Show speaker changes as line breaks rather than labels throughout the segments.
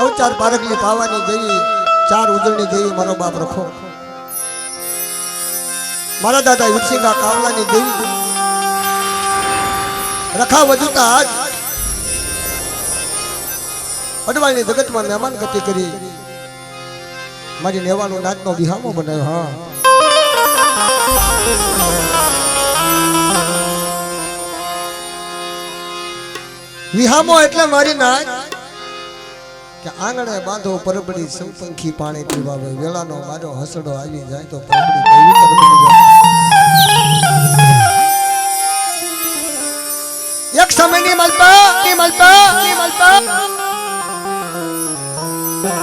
નવચાર પારખલી પાવાની દેવી, ચાર ઉજળની દેવી મારો બાપ રખો. મારા દાદા વીરસિંગા કાવલાની દેવી રખા વજુતા આજ અડવાળની જગતમાં મહેમાન ગતિ કરી મારી નેવાનો નાચનો વિહામો બનાવ્યો. હા, વિહામો એટલે મારી નાચ કે આંગણે બાંધો પરબડી સંપંખી પાણી પીવાવે, વેલાનો મારો હસડો આવી જાય તો પરબડી પવિત્ર બની જાય. એક સમયની મલપા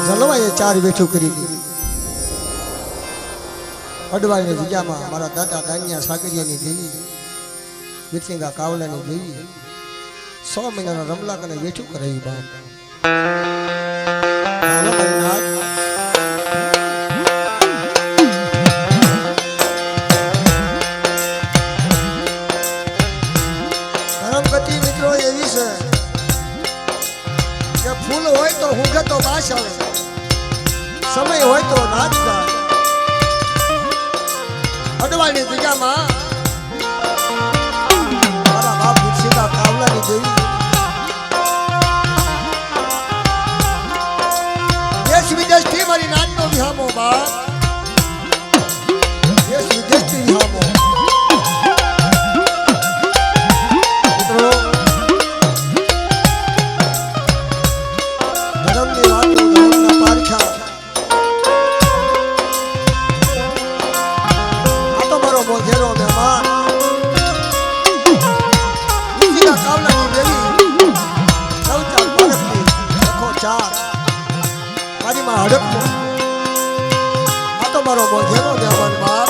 જલવાએ ચાર બેઠું કરી દીધી. અડવાળની જગ્યામાં મારા દાદા દાનિયા સાગરિયાની દેવી, વીરસિંગા કાવલાની દેવી 100 મહિનાનો રમલા કને બેઠું કરાવી બાપ. ધર્મગતિ મિત્રો એવી છે કે ફૂલ હોય તો હુંઘે તો બાસ આવે, સમય હોય તો નાચ જાય. અડવાળની જગ્યામાં મારા બાપ વીરસિંગા કાવલાની દેવી દેશ વિદેશથી મારી નાચનો વિહામો બાપ, દેશ વિદેશથી વિહામો. મિત્રો ધર્મની વાતો, ધર્મના પારખા, આ તો મારો મોઘેરો મહેમાન વીરસિંગા કાવલાની દેવી નવચાર પારખલી લખો ચાર મારી માં હડપનો. આ તો મારો મોઘેરો મહેમાન બાપ.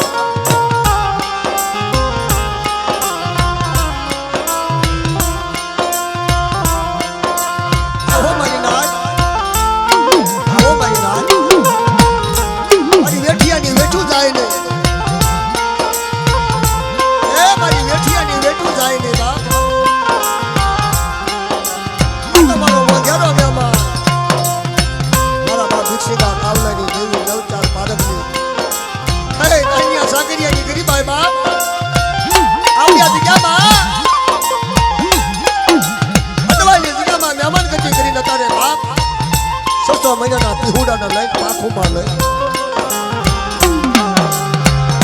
આવો મારી નાચ, આવો મારી નાચ, મારી વેઠિયાની વેઠું જાય ને, એ મારી વેઠિયાની વેઠું જાય ને બાપ. આ તો મારો મોઘેરો મહેમાન મારા બાપ વીરસિંગા કાવલાની દેવી નવચાર પારખલી દાનિયા સાગરિયાની ગરીબાઈ બાપ. આવ્યા જગ્યામાં અડવાળની જગ્યામાં મહેમાન ગતિ કરીને તારે બાપ 600 મહિનાના પીહુડાના લઈને પાખુમાં લઈ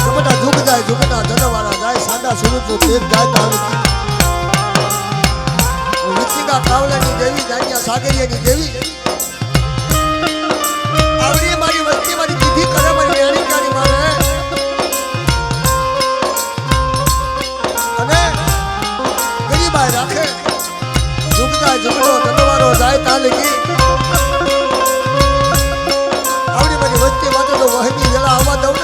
જમટા ઝુક જાય, ઝુકના જનવાળા જાય, સાડા સુરતનું તેજ જાય તાલુકા. વીરસિંગા કાવલાની દેવી દાનિયા સાગરિયાની દેવી આવડી મારી વસ્તી મારી દીધી કરે, મારી યાણીકારી મારે અને ગરીબાઈ રાખે. ઝુકતા ઝુકડો ધનવારો જાય તાલકી આવડી મારી વસ્તી માટે તો વહેમી વેલા આવવા દઉં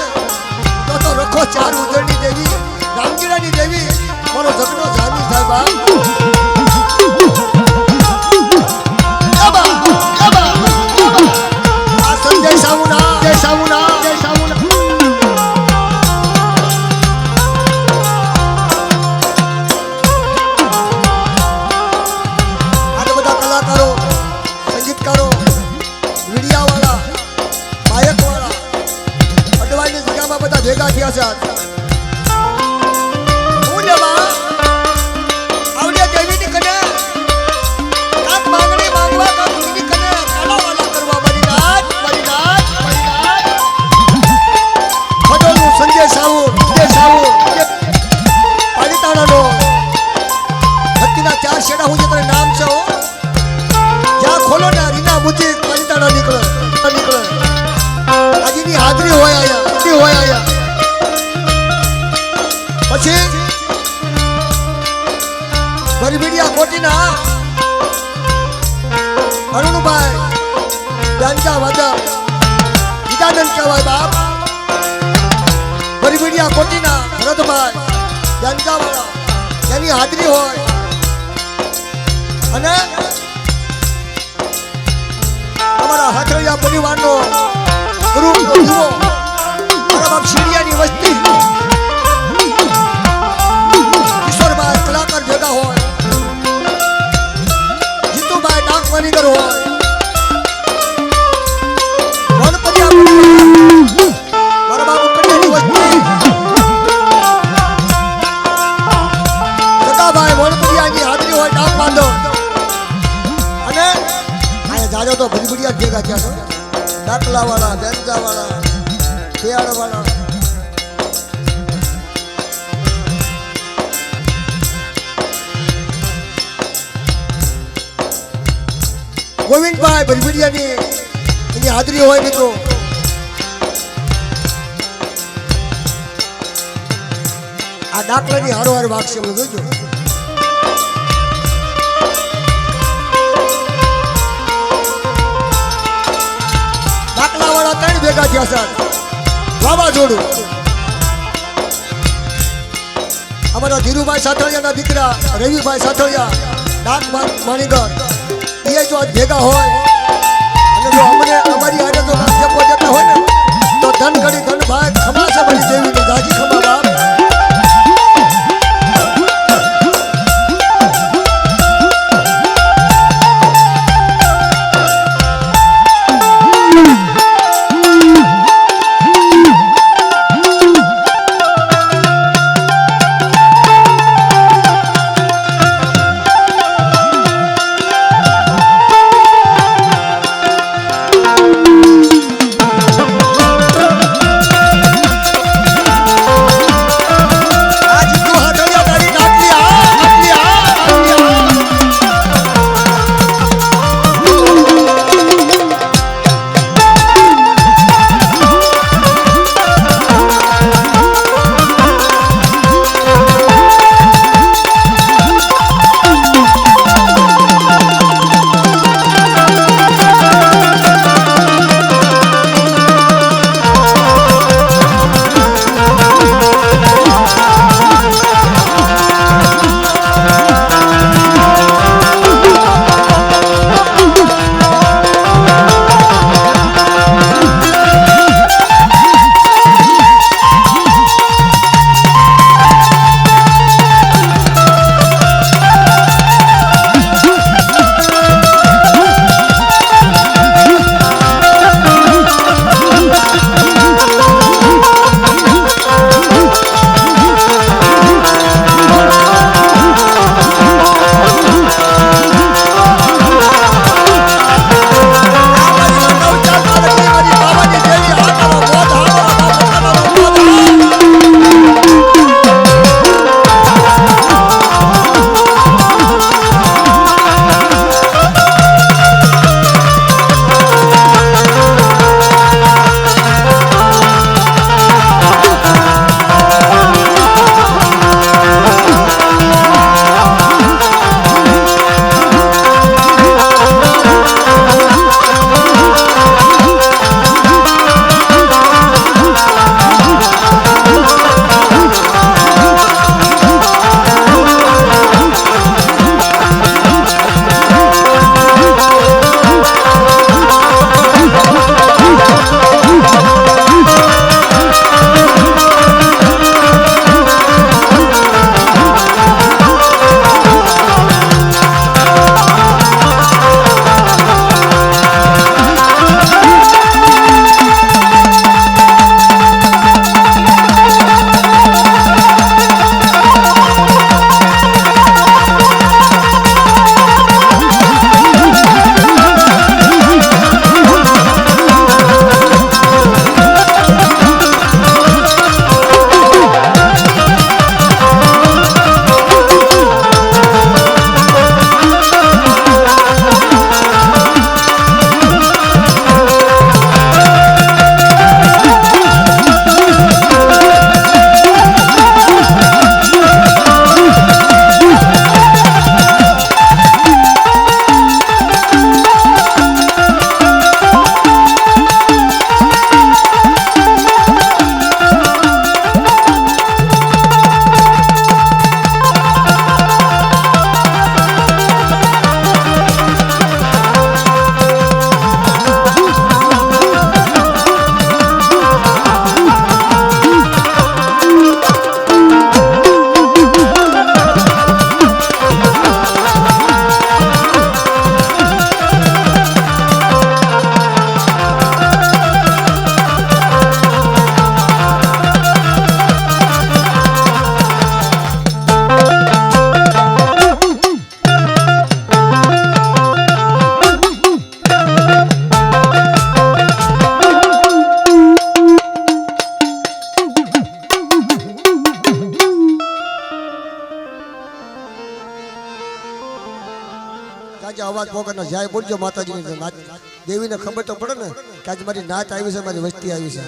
ને તો રખો ચાર ઉજળની દેવી, રામગીરાની દેવી મારો ઝઘડો જામી થાય બાપ. જય સામુના, જય સામુના, જય સામુના. આ બધા કલાકારો, સંગીતકારો, મીડિયાવાળા, ગાયકવાળા અડવાળની જગ્યામાં બધા ભેગા થયા છે. હું લેવા આવડે દેવીની કને કાક માંગણી માંગવા, કાક દેવીની કને કાલાવાલા કરવા મારી નાચ, મારી નાચ, મારી નાચ. ખડોલું સંજય સાવુ, પાલિતાણાનો હત્તીના 4 શેડા હું જે તને નામ છે હો, જ્યાં ખોલો ને રીના બુદ્ધિ પાલિતાણા નીકળે. આજની હાજરી હોય આયા. પછી ભરભીડિયા કોટીના અરુણભાઈ ગાંજા વાદા ગીતાનંદ કહેવાય બાપ. ભરભીડિયા કોટીના ભરતભાઈ ગાંજાવાળા એની હાજરી હોય અને અમારા હાથરિયા પરિવારનો ગ્રુપ જુઓ, મારા બાપ શીડિયાની વસ્તી કિશોરભાઈ કલાકાર ભેગા હોય, જીતુભાઈ ડાક મનીગર હોય, ભાઈ મોણપુરિયાની હાજરી હોય ડાક બાંધો અને આ જાજો તો ભજબુડિયા ભેગા થયા છો ડાકલા વાળા બેંજા વાળા પેયાળ વાળા ગોવિંદભાઈ ભજબુડિયાની એની હાજરી હોય મિત્રો આ ડાકલાની હારોહાર વાગશે એમ જોજો ડાકલા વાળા ત્રણ ભેગા થયા સર વાવાઝોડું અમારા ધીરુભાઈ સાથળિયાના દીકરા રવિભાઈ સાથળિયા ડાક માણીગર એ જો આજ ભેગા હોય અને જો અમને અમારી હારે જો નાસ્તો જતા હોય ને તો ધન કરી ધન ભાઈ ખમાશે બની દેવીની જાજી ખમા બાપ આજે અવાજ પોકરનો જાય બોલજો માતાજીની નાત દેવીને ખબર તો પડે ને કે આજ મારી નાત આવી છે મારી વસ્તી આવી છે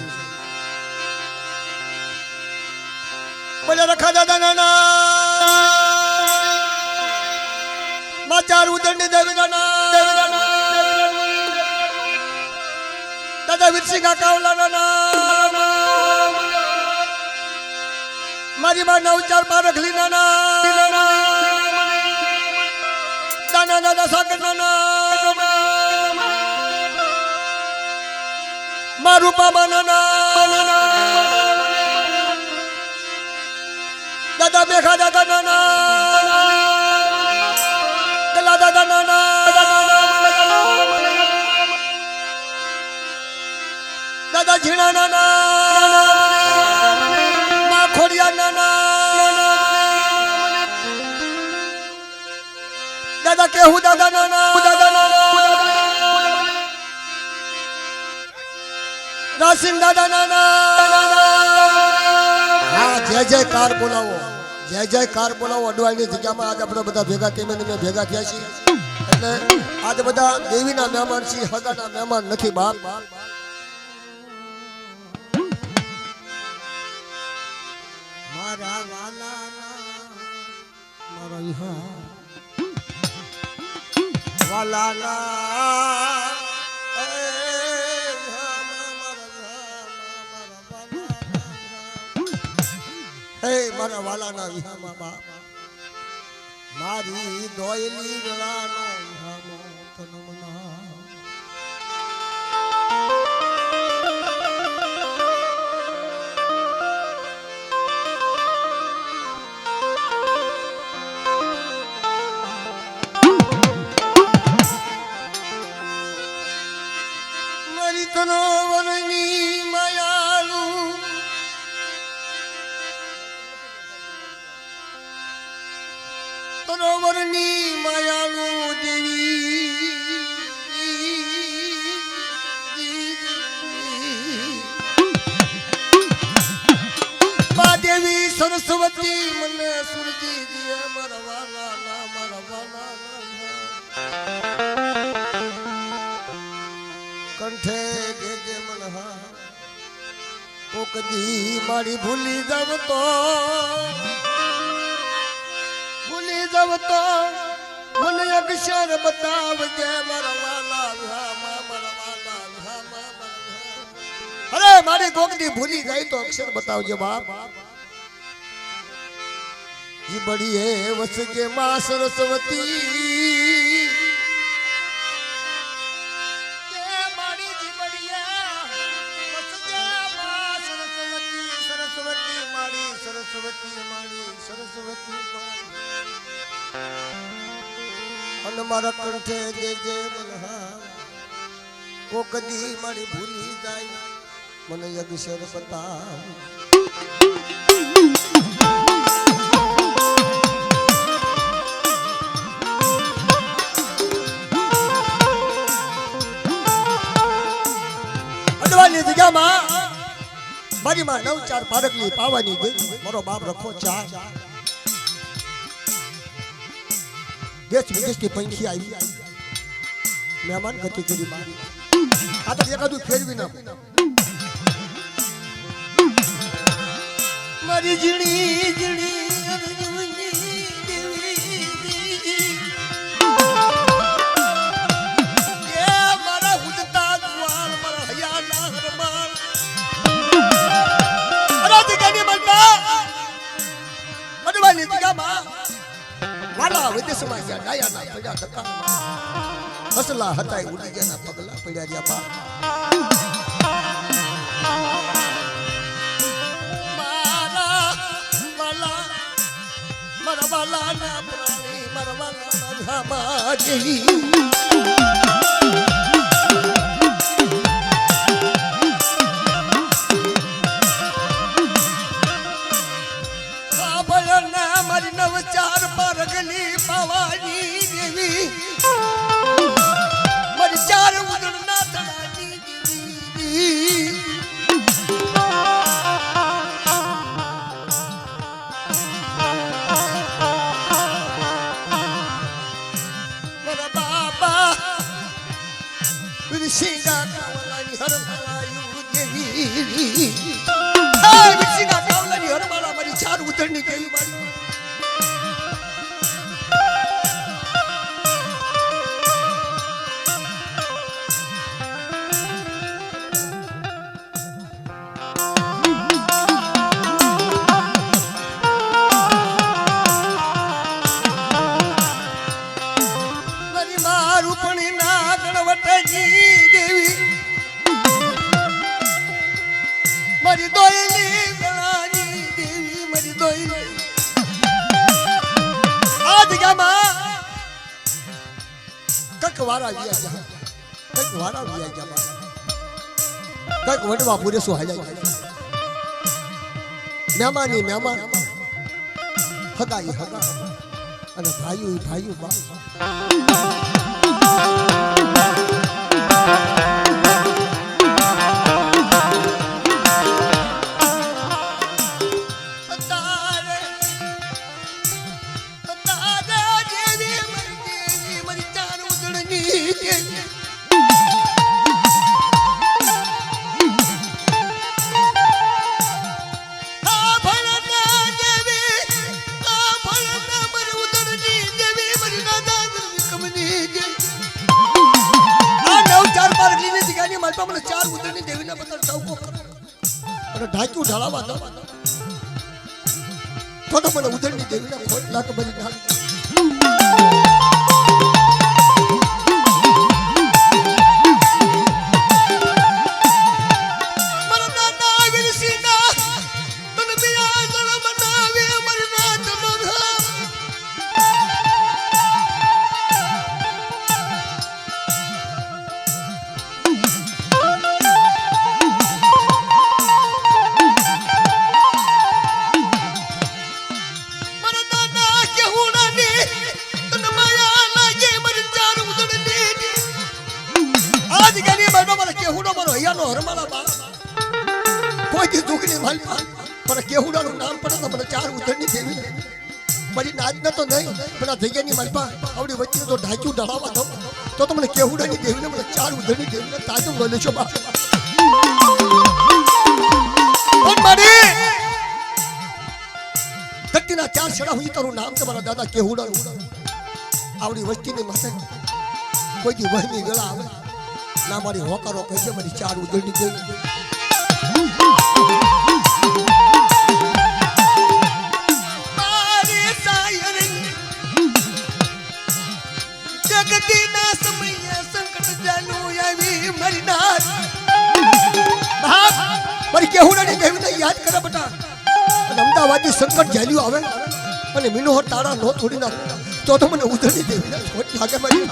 બોલે રખા દાદા નાના માચાર ઉદંડી દેવી નાના દાદા વિરસી કાકા નાના મારી બા નવ ચાર બાર રખલી નાના દાના દાદા સાગર નાના મારું બાબા નાના દાદા બેખા દાદા નાના ગલા દાદા નાના દાદા ઝીણા નાના મા ખોડિયા નાના દાદા કેહુ દાદા નાના રાસિંગ દાદા નાના હા જય જયકાર બોલાવો જય જયકાર બોલાવો અડવાણીની જગ્યામાં આજે આપણે બધા ભેગા તેમે ભેગા થયા છીએ એટલે આજે બધા દેવીના મહેમાન છીએ હગાના મહેમાન નથી બાપ મારા વાલાના હે મારા વાલાના વિહામાં બાપ મારી દોયલી ગળાનો વિહામો તનમના મારી તનો વરની માયાલુ તનોવરની માયાલુ દેવી બા દેવી સરસ્વતી મને સુરજી દિયા મારા વાલા ના મારા વાલા કંઠે ગેજે મનહા કોકદી મારી ભૂલી જાવ તો મને અક્ષર બતાવજે મારા વાલા અરે મારી કોકદી ભૂલી જાય તો અક્ષર બતાવજે બાપ જી બડી હે વસજે માં સરસ્વતી સરસ્વતી મારી સરસ્વતી અને મારા કંઠે જે જે મનહા કોકદી મારી ભૂલી જાય મને અક્ષર બતાવ અડવાની જગ્યામાં મારી માં 9-4 પારકલી પાવાની ગઈ મારો બાપ રખો ચાર દેશ વિદેશથી પંખી આવી મહેમાન ગતિ કરી મારી આ તો એકાદું ફેરવી નાખ મારી ઝીણી ઝીણી મારા ઉડતા દ્વાર મારા હયાના હરમાન અડવાની જગ્યામાં વાલા વિદેશમાં જ્યાં ડાયાના પડ્યા ધક્કા હસલા હતા ઉડી ગયા પગલા પડ્યા રહ્યા બા મારા વાલા ના પ્રાણી મારા વાલા ધામા જેવી મારી 9-4 પારગલી પાવાની દેવી મારી 4 ઉદળના તળાની દેવી મારા દેવી આ વિસીના કાવલાની હરમાળા મારી ચાર ઉધડની દેવી મારી મારી દોયલી ગણાની દેવી મારી દોયલી આ જગ્યામાં કક વારા વિયા જા કક વારા વિયા જા કક વડવા પૂરે સો હાલ્યા મહેમાની મહેમાન હગાઈ હગા અને ભાઈઓ ભાઈઓ બા ચાર ઉદરની દેવીના બદલ ચૌકો અને ઢાંક્યું ઢાળાવા દો તો મને ઉદરની દેવીના ખોટ લાખ બની ઢાળ કેહુડાનું નામ પડે તો મને ચાર ઉધરની દેવી મારી નાચના તો નહીં પણ આ જગ્યાની માલપા આવડી વચ્ચે તો ઢાંક્યું ઢળાવા દો તો મને કેહુડાની દેવીને મને ચાર ઉધરની દેવીને તાજું ગણે છો બા મારી ધરતીના ચાર છડા હું તારું નામ છે મારા દાદા કેહુડાનું આવડી વસ્તીની માથે કોઈથી વહમી વેળા આવે ના મારી હોકારો કહીએ મારી ચાર ઉધરની દેવી જગતીના સમય સંકટ જાનુ આવી મારી નાથ મારી કેહુડાની દેવીને યાદ કરે બેટા અને અમદાવાદની સંકટ જાલ્યું આવે અને મિનોહર તારા નો તોડી નાખ તો મને ઉધરની દેવીને ખોટ લાગે મારી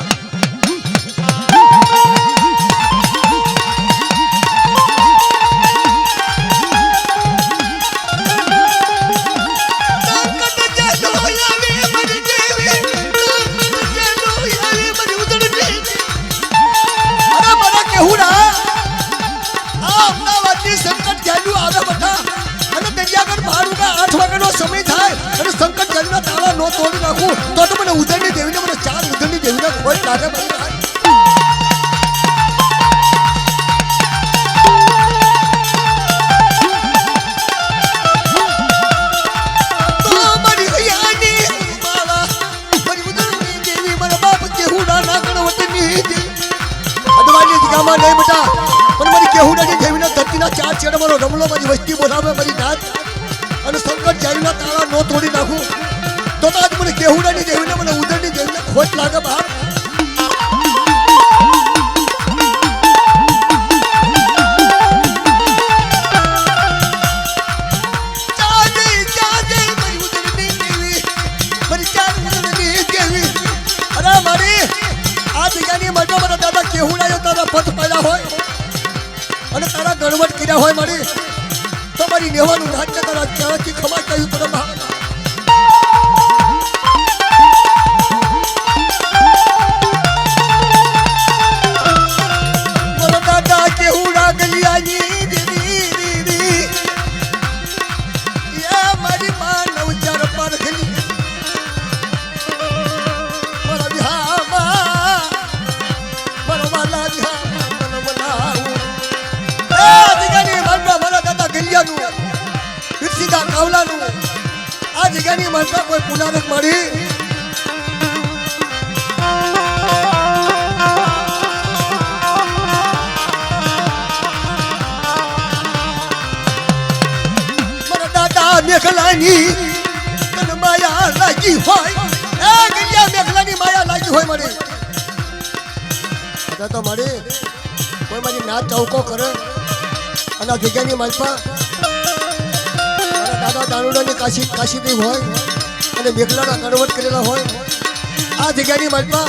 સમય થાય અને સંકટ જલના તાળા નો તોડી નાખું તો મને ઉધરની દેવીને મને ચાર ઉધરની દેવીને ખોટ લાગે નહીં બેટા પણ મારી કેહુડાની દેવીના ધરતીના ચાર છેડા મારો રમલો મારી વસ્તી બોલાવે મારી નાથ અને સંકટ જારીના તાળા નો તોડી નાખું તો આજ મને કેહુડાની દેવીને મને ઉદરની દેવીને ખોટ લાગે બાપ પથ પડ્યા હોય અને તારા ગણવટ કર્યા હોય મારી તો મારી નેવાનું રાજ્ય તારા ક્યાંથી ખમા કહ્યું તને મારો દાદા કેવું રાગલિયાની દીદી મારી માં નવચાર પર ખલી પુનારક મારી મારા દાદા મેઘલાની તને માયા લાગી હોય એ ગલિયા મેઘલાની માયા લાગી હોય મારી તો મારી કોઈ મારી નાચ ચૌકો કરે અને જગ્યાની માલપા મારા દાદા દારૂડાની કાશીદેવ હોય અને મેઘલાના કન્વર્ટ કરેલા હોય આ જગ્યાની માલપા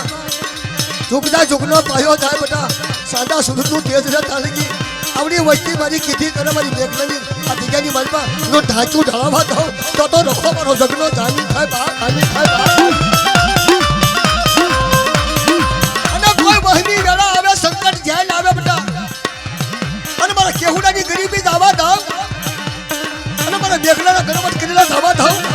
ઝુકનો પાયો થાય બેટા સાદા સુરતનું તેજ રહે તાલકી આવડી વસ્તી મારી કીધી કરે મારી મેઘલાની આ જગ્યાની માલપા નો ઢાંચું ઢળાવા દઉં તો રખો મારો જગનો જામી થાય બા જામી થાય બા મહિની વેળા આવે સંકટ જેલ આવે બેટા અને મારા કેહુડાની ગરીબી દાવા દાવ અને મારા મેઘલાના ગણવટ કરેલા દાવા દાવ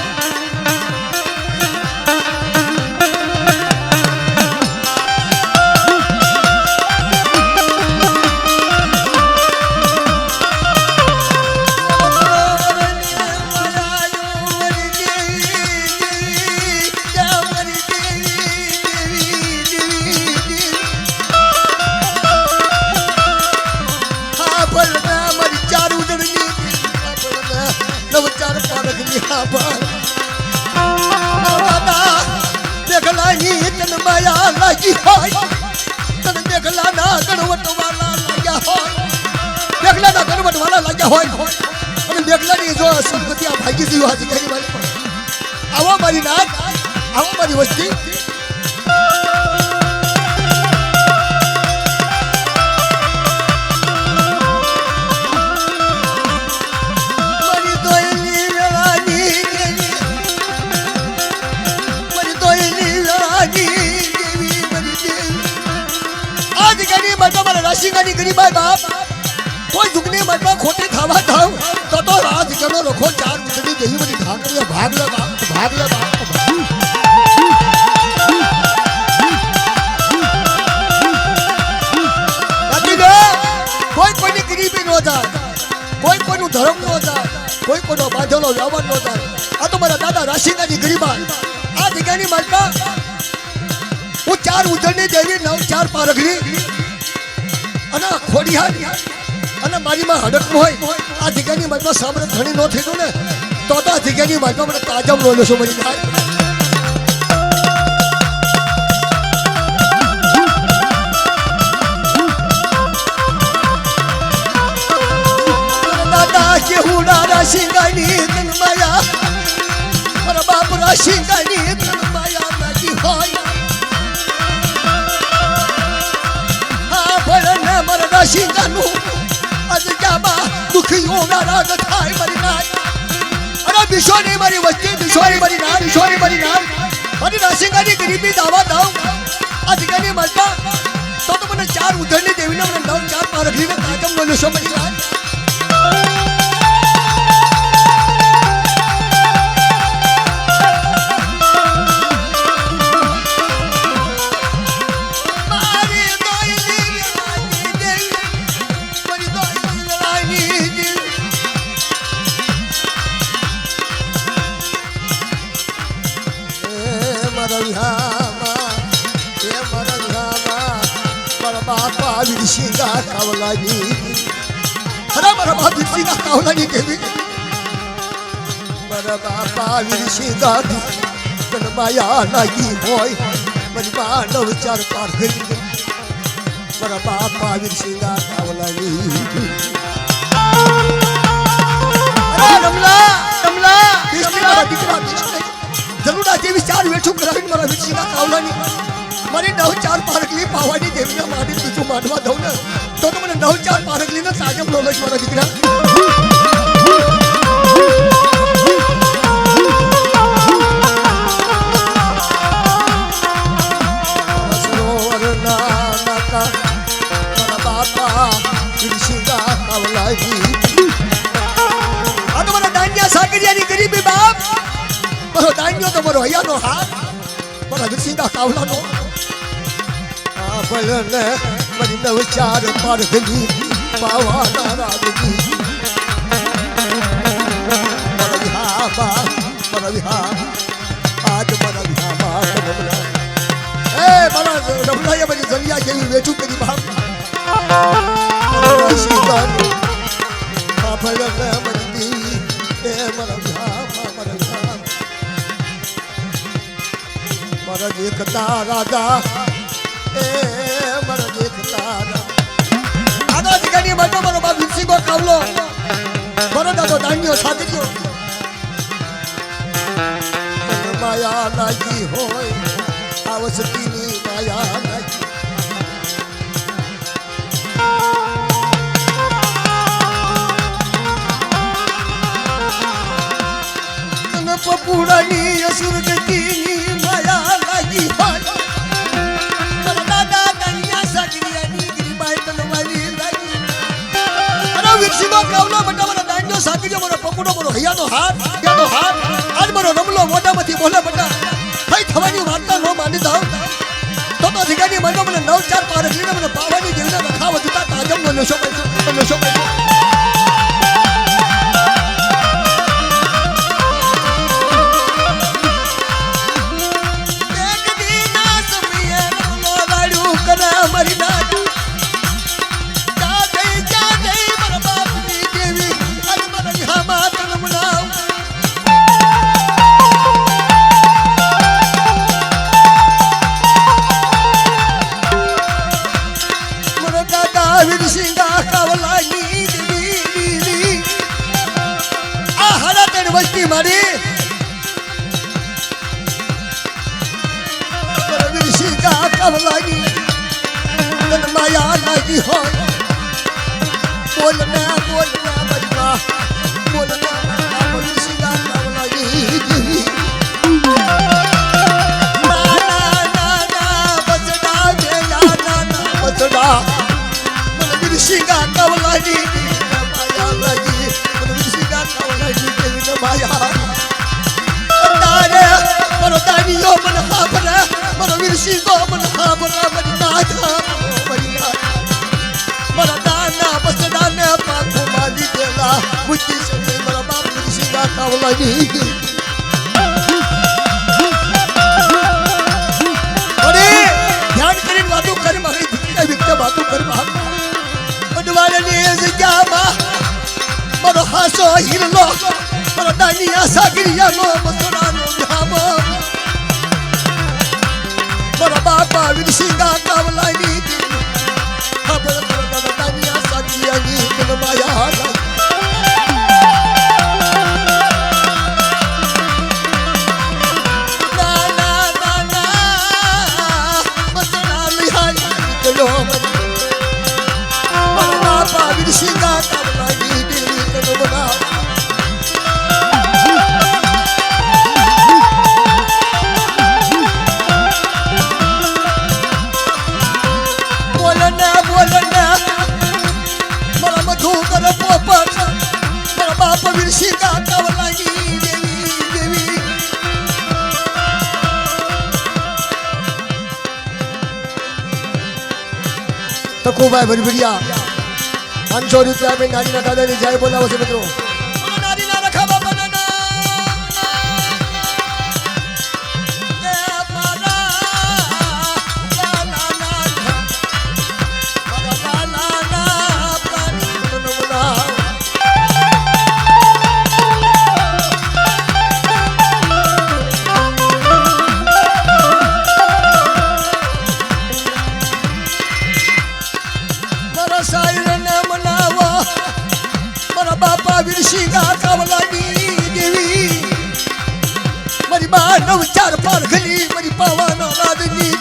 મેઘલાની તન માયા લાગી હોય તન મેઘલાના ગણવટ વાળા લાગ્યા હોય મેઘલાના ગણવટ વાળા લાગ્યા હોય અને મેઘલાની જો સંપત્તિ આ ભાગી દીધી હતી કઈ મારી આવો મારી નાચ આવો મારી વસ્તી રાશિંગાની ગરીબાઈ બાપ કોઈ દુઃખની મનમાં ખોટી ખાવા થાવ તો રાત જનો રખો ચાર ઉતરી જેવી બધી ઠાકરીઓ ભાગ લે બાપ કોઈ કોઈની ગરીબી નો જાય કોઈ કોઈનું ધર્મ નો જાય કોઈ કોઈનો બાંધેલો વ્યવહાર નો જાય આ તો મારા દાદા રાશિંગાની ગરીબાઈ આ જગ્યાની મનમાં હું ચાર ઉતરની દેવી નવ ચાર પારગડી અને ખોડિયા અને મારીમાં હડક હોય આ જગ્યાની મનમાં સાંભળે ધણી ન થયું ને તો આ જગ્યાની મનમાં મને તાજમ નો લેશો મરી જાય દાદા કેહુડા રાશિંગાની તન માયા મારા બાપ રાશિંગાની તન માયા લાગી હોય મારા રાશિંગાનું અજગામાં દુખીઓ રાગ થાય મારી નાય અરે બિશોની મારી વસ્તી બિશોની મારી નામ બિશોની મારી નામ મારી રાશિંગાની ગરીબી દાવા દાવ આ જગ્યાની મનમાં તો મને ચાર ઉધરની દેવીને મને નવ ચાર પારખીને કાજમ નો લેશો મારી નાય વીરસિંગા કાવલાની અરે મારા બાપ વીરસિંગા કાવલાની દેવી મારા બાપા વીરસિંગા તન માયા લાગી હોય મારી માનવ ચાર પાર કરી મારા બાપા વીરસિંગા કાવલાની અરે રમલા દીકરા જરૂર જેવી ચાર વેઠું કરાવીને મારા વીરસિંગા કાવલાની મારી નવ ચાર પારકલી પાવાની દેવીને મારી બીજું માનવા દઉં ને તો મને નવ ચાર પારકલીને સાજમ નો લઈશ મારા દીકરા બાપા દાંડિયા સાગરિયાની ગરીબી બાપ મારો દાંડિયો તો મારો હૈયાનો હાથ મારા વીરસિંગા કાવલાનો ભલને મારી નવ ચાર પારખલી પાવાના રાગની મારા વિહા રમલાએ બધી જલિયા જેવી વેચું કરી બાપ મારા દેખતા રાજા એ મારા દેખતા આના જગ્યાની બાજુ મારો બાપ વિકસીગો કાવલો મારો દાદો દાંડિયો સાગર્યો માયા લાગી હોય આ વસતીની માયા લાગી પપુડાની અસુર ગતિની માયા લાગી હોય દાદા દાંડિયા સાગરિયાની ગીરીબાઈ તલવારી લાગી અરે વિકસીગો કાવલો બટા મારા દાંડિયો સાગર્યો મારો પપુડો મારો હૈયાનો હાથ આજ મારો રમલો મોઢામાંથી બોલે બટા થઈ થવાની વાર્તા નો માની જાવ તો જગ્યાની મને મને 9-4 પારખીને મને પાવાની દેવને રખાવ દીધા તાજમનો નશો કર્યો એક દીના સમયે રમલો વાડું કરા મરી દાદા જા ગઈ મારા બાપની દેવી આજ મારા ઘામાં તલમણાવ વિરસિંગા કાવલાની દેવી આ હાડા તેણ વસ્તી મારી વિરસિંગા કાવલાની તન માયા લાગી હોય બોલના બજવા બોલના વિરસિંગા કાવલાની દેવી બસડા વિરસિંગા કાવલાની માયા લાગી વિરસિંગા કાવલાની દેવી માયા તારે મારો દાનિયો મને હાબરે મારો વિરસિંગો મને હાબરે મરી નાથા મારા દાના બસડાને પાખો માલી દેલા બુદ્ધિ સને મારા બાપ વિરસિંગા કાવલાની અરે ધ્યાન કરીને વાતો કરી મારી દીકરી વિકતે વાતો કરી બાપ બડવાળની જગ્યામાં મારો હાસો હિરલો મારો દાનિયા સાગરિયાનો બસડાનો ધામો મારા બાપા વિરસિંગા કાવલાની ખબર મારા દાનિયા સાગરિયાની માયા બસડા લિહાઈ ગયો વિરસિંગા કાવલાની દેવી તનો બના બોલના મારા મધુ કર પોપટ મારા બાપ વિરસિંગા કાવલાની દેવી તકુભાઈ ભરભરિયા 500 રૂપિયા મેં નારીના દાદાની જય બોલાવો છે મિત્રો નારીના રખા બાપા વિરસિંગા કાવલાની દેવી મારી બા 9-4 પારખલી મારી પાવાનો રાજની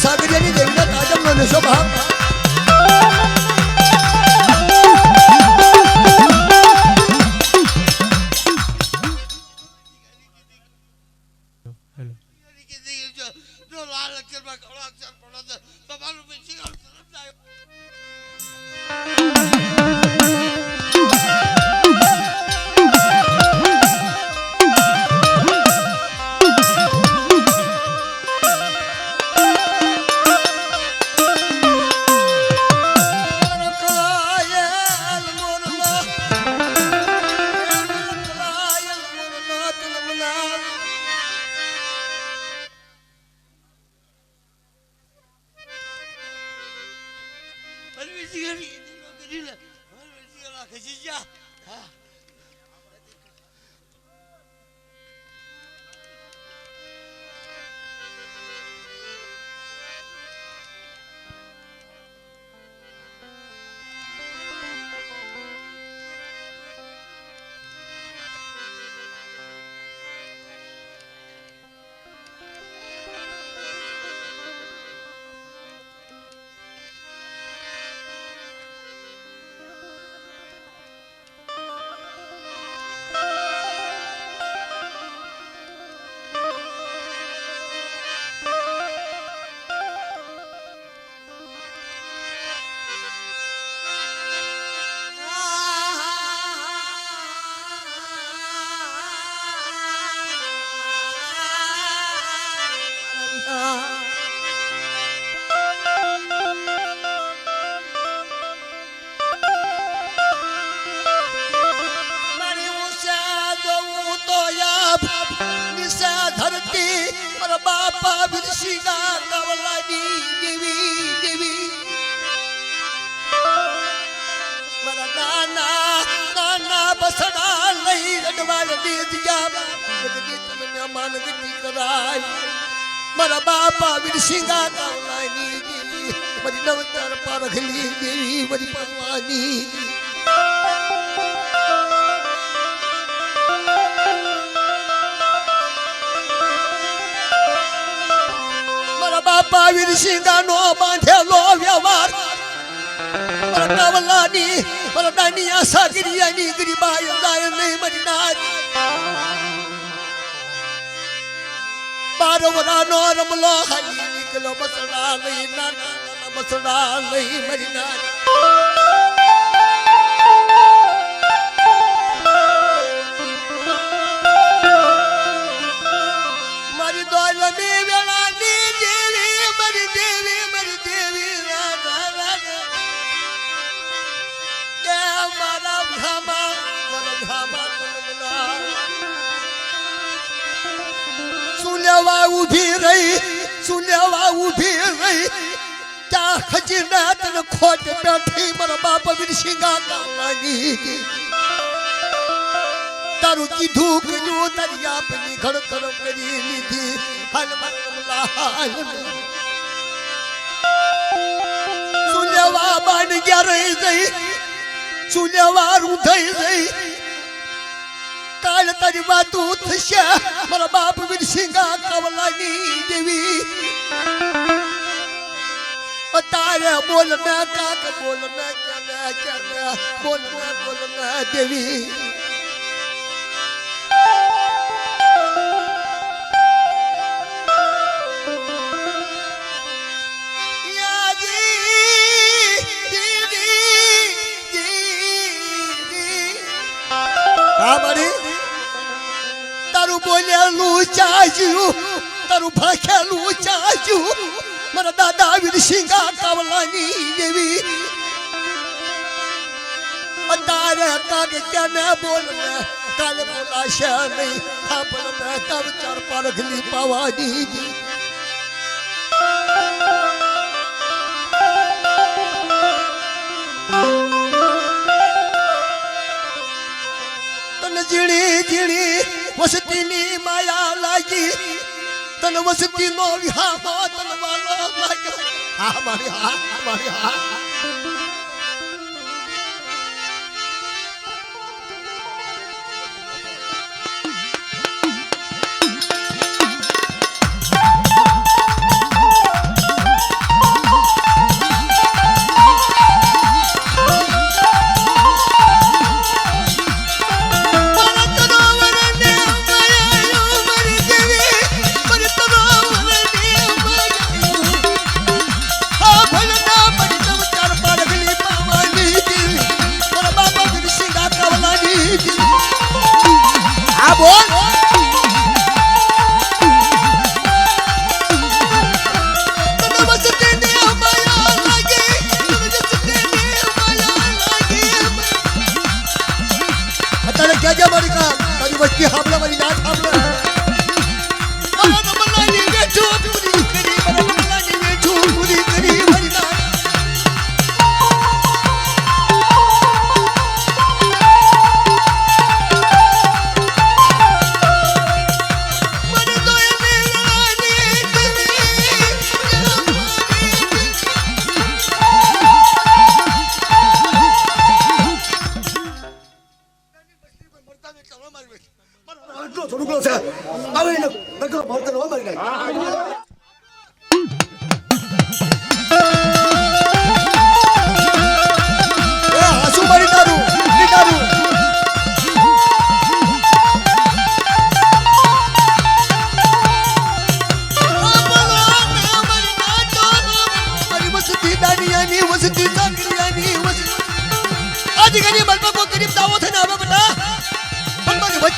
સાગરિયાની દેવીના તાજમનો નશો ભાવ મારા બાપા વિરસિંગા કાવલાની મારી નવતર પારખલી દેવી મારી પનવાની મારા બાપા વિરસિંગા નો બાંધેલો વ્યવહાર મારા કાવલાની મારા દાનિયા સાગરિયાની ગરીબાઈ જાય નહીં મારી નારી બારવરાનો રમલો હાલી નીકળો બસડા લઈ નાના બસડા લઈ મરી નારી મારી દોલની વેળાની દેવી મારી દેવી રાધા રાધા કે મારા ઘામા સુલેવા ઊભી રહી ત્યાં ખજીના તને ખોટ બેઠી મારા બાપ વિરસિંગા કાવલાની તારું કીધું કર્યું તારી આપની ઘડખડ કરી લીધી હાલ હાલ સુલેવા બાન ગયા રહી જઈ સુલેવા રૂંધાઈ જઈ કાલ તારી વાતું થશે મારા બાપ વિરસિંગા કાવલાની દેવી તારે બોલ ના કાક બોલ ના ક્યાં બોલ ના દેવી તારું બોલેલું ચાજ્યું તારું ભાખેલું ચાજ્યું મારા દાદા વિરસિંગા કાવલાની દેવી તારે કાગે ક્યાં બોલ કાલે બોલાશે નહીં આપણને તાર ચાર પારખલી પાવાની તને ઝીણી વસતીની માયા લાગી તને વસતી નો વિહામો તને વાલો લાગ્યો હા મારી હા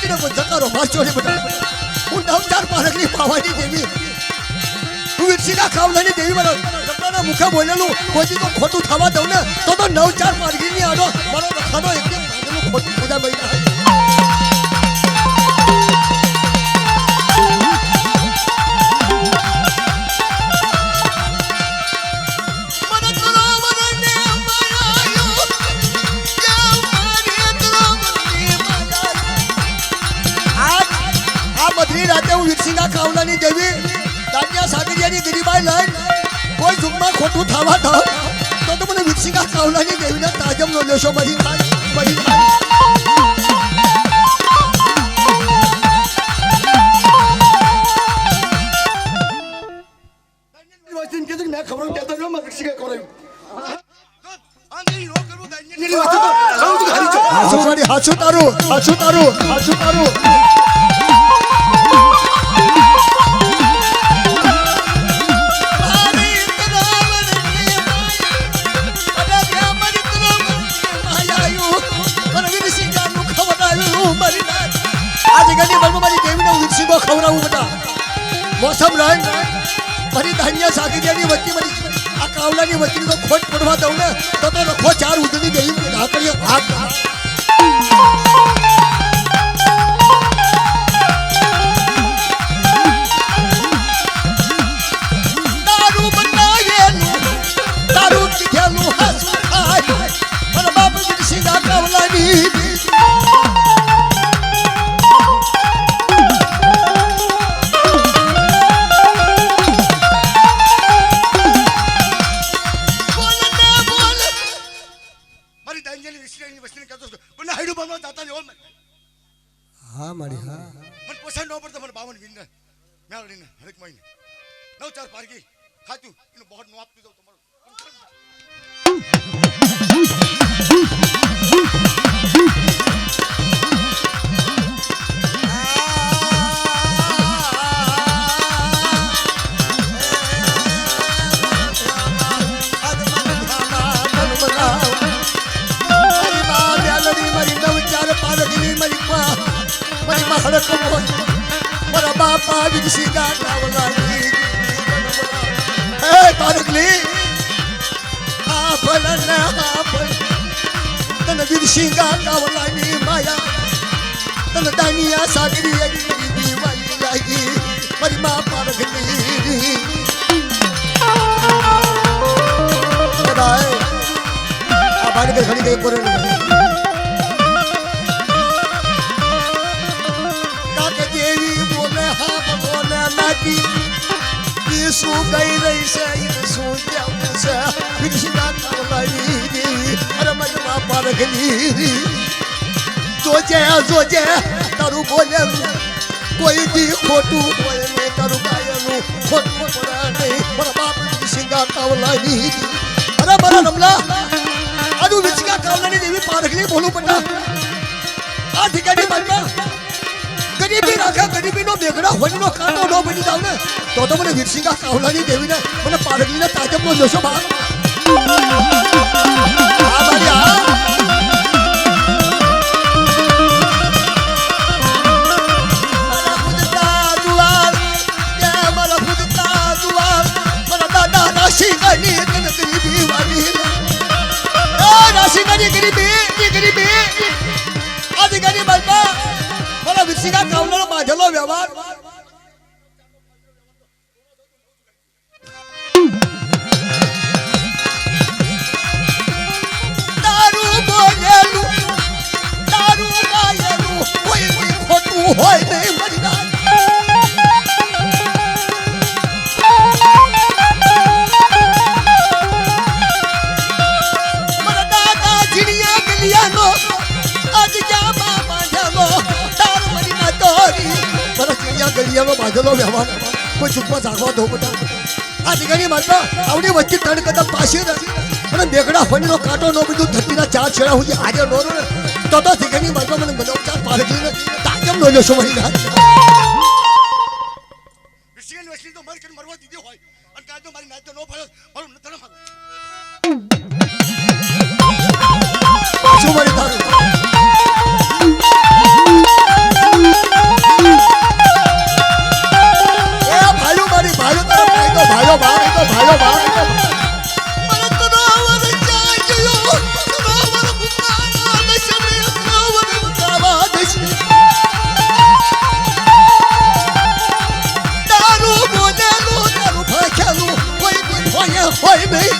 રાખીને કોઈ જકારો મારશો નહીં બેટા. હું નવચાર પારકની પાવાની દેવી, હું વીરસિંગા કાવલાની દેવી મારા જમણાના મુખે બોલેલું કોઈ તો ખોટું થવા દઉં ને તો 9-4 પારકીની આડો મારો ખાનો એકદમ ખોટું ખોટા મહિના. રાતે હું વીરસિંગા કાવલાની દેવી દાનિયા સાગરિયાની ગરીબાઈ લઈને કોઈ જુગમાં ખોટું થવા દો તો મને વીરસિંગા કાવલાની દેવીના તાજમનો લેશો મરી હાચું તારું ખવડાવું બેટા મોસમ રંગ મારી ધાન્યા સાગરિયાની વચ્ચે મારી આ કાવલાની વચ્ચે તો ખોટ પડવા દઉં ને તો રખો 4 ઉદની દેવી હાકડીએ ભાગ દારૂ બનાયેલું દારૂ કીધેલું હાસું ખાય મારા બાપ વીરસિંગા કાવલાની हाँ मारी हाँ
मन पसंद न पड़ता मन 52 विन मैं लेने हर एक महीने 9-4 पार की खातू इन बहुत नवाब पी दो तुम्हारा
મારા બાપા વીરસિંગા કાવલાની હે પારકલી આ ભલના તને વીરસિંગા કાવલાની માયા તને દાનિયા સાગરિયાની દીવાઈ લાગી મારી મા પારકલી બધાય આ બાળકે ઘણી ગઈ કોરે શું ગઈ રહી છે શું કેવું છે વીરસિંગા કાવલાની અરે મારી મા પારકલી જોજે તારું બોલેલું કોઈ દી ખોટું બોલે નહીં તારું ગાયેલું ખોટું પડે નહીં મારા બાપ વીરસિંગા કાવલાની અરે મારા રમલા આજુ વીરસિંગા કાવલાની દેવી પારકલી બોલું પટા આ ઠીકાની બાજમાં ગરીબી રાખા ગરીબીનો બેગડા હોયનો કાંટો ન બની જાવ ને તો મને વીરસિંગા કાવલાની દેવીને મને પારકલીના તાજબનો લેશો બા આ મારી આ વીરસિંગા કાવલાનો બાંધેલો વ્યવહાર દારૂ બોલેલું દારૂ ગાયેલું કોઈ ખોટું હોય નહીં મરી ના મારા દાદા જીણિયા ગલિયાનો આજ જામા બાંધેલો ગલિયાનો બાંધેલો વ્યવહાર કોઈ ચૂકવા જાગવા દો બધા આ જગ્યાની માતા આવડી વચ્ચે 3 કદમ પાછી અને બેગડા ફણીનો કાંટો નો બધું ધરતીના 4 છેડા સુધી હાજર નો રે તો જગ્યાની માતા મને બનાવચાર પારકલીને તાજમ નો લેશો મળી ના
વીરસિંગાની વસલી તો મર કે મરવા દીધી હોય અને કાજો મારી નાચ તો નો ફાળો મારું ન તરફ
શું મળી તારું ભાઈઓ ભાઈ
મને તનાવર ચાહ્યો તનાવર ભૂખાના દશરે તનાવર કાવા દશરે દારૂ બોલેલું દારૂ ભાખેલું કોઈ બી હોય હોય નહીં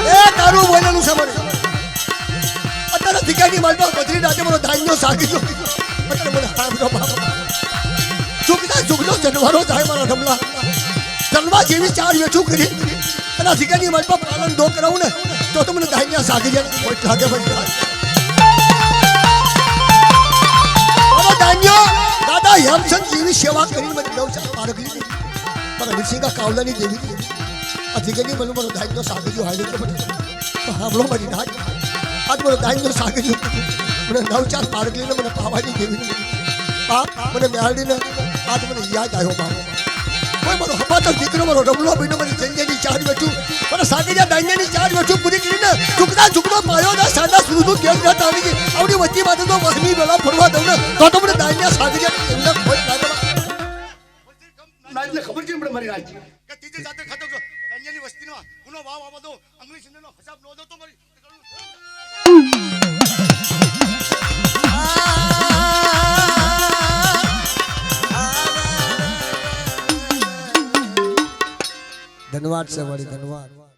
એ તારું બોલેલું છે મને અત્યારે ભીખાની માલમાં બદરી નાખે મારો ધાન્યો સાગી ગયો અત્યારે મને સાંભળો બાપા ચૂકનો જનવારો થાય મારા ઢમલા જન્મા જેવી ચાર વેચું કરી અને ભીખાની માલમાં પાલન દો કરાવું ને તો મને ધાન્યા સાગી જાય કોઈ લાગે ભાઈ મારો ધાન્યો દાદા હેમચંદ જેવી સેવા કરીને મને નવચાર પારગલી મારા વીરસિંગા કાવલાની દેવી આ ભીખાની માલમાં મારો ધાન્યો સાગી ગયો હાલે તો સાંભળો મારી નાચ આજ મને દાઈનો સાગરી મને નવચાર પારગલીને મને પાવાની દેવી બાપ મને મેળવીને આજ મને યાદ આવ્યો બાપ કોઈ મારો હપાતો દીકરો મારો રમલો ભાઈનો મને જંજેની ચાર બેઠું મને સાગીજા દાઈની ચાર બેઠું પૂરી કરીને ઝુકડો પાયો ને સાદા સુરનું કેમ જાત આવી ગઈ આવડી વચ્ચી માથે તો વહમી વેલા ફરવા દઉં ને તો મને દાઈના સાગીજા એમને કોઈ લાગે
નાજને ખબર છે મને મારી નાજ કે તીજે જાતે ખાતો છો કન્યાની વસ્તીનો ઉનો વાવ આવા દો અંગ્રેજી સિંહનો હિસાબ નો દો તો મારી
ધન્યવાદ છે વળી ધન્યવાદ